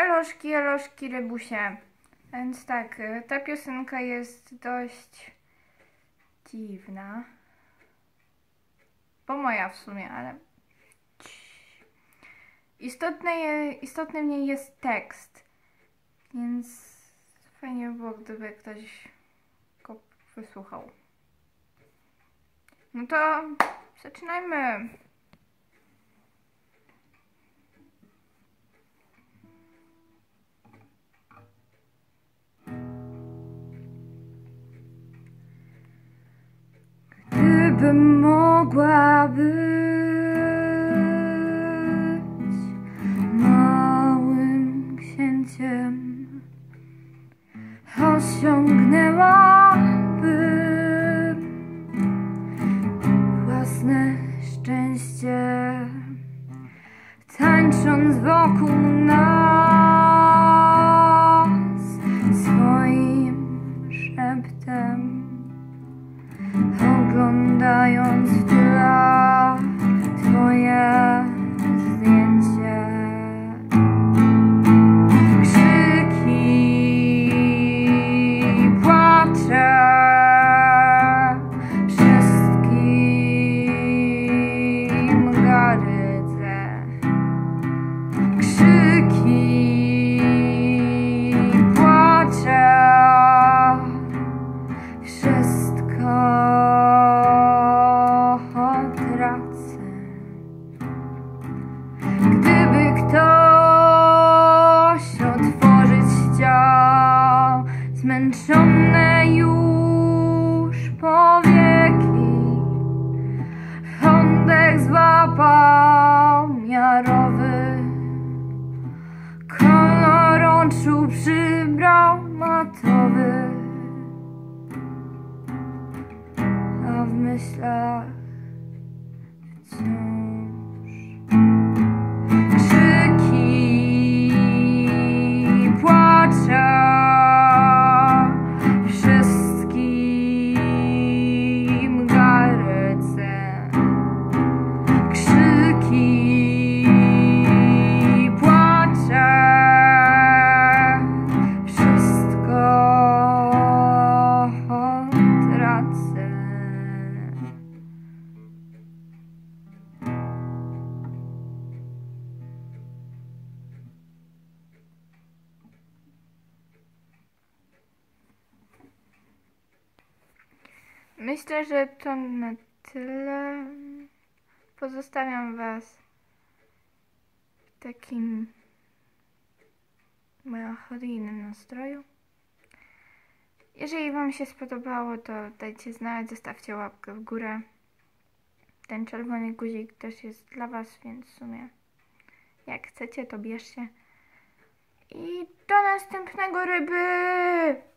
Eloszki, rybusie. Więc tak, ta piosenka jest dość dziwna. Bo moja w sumie, ale... Istotny w niej jest tekst. Więc fajnie by było, gdyby ktoś go wysłuchał. No to zaczynajmy. Gdybym mogła być małym księciem, osiągnęłabym własne szczęście, tańcząc wokół nas swoim szeptem, oglądając w tle twoje zdjęcie. Krzyki, płacze, wszystkim gardzę. Krzyki, płacze, wszystko tracę. Gdyby ktoś otworzyć chciał zmęczone już powieki, oddech złapał miarowy, kolor oczu przybrał matowy, a w myślach wciąż krzyki, płacze, wszystkim gardzę. Krzyki, płacze, wszystko tracę. Myślę, że to na tyle. Pozostawiam was w takim melancholijnym nastroju. Jeżeli wam się spodobało, to dajcie znać, zostawcie łapkę w górę. Ten czerwony guzik też jest dla was, więc w sumie jak chcecie, to bierzcie. I do następnego, ryby!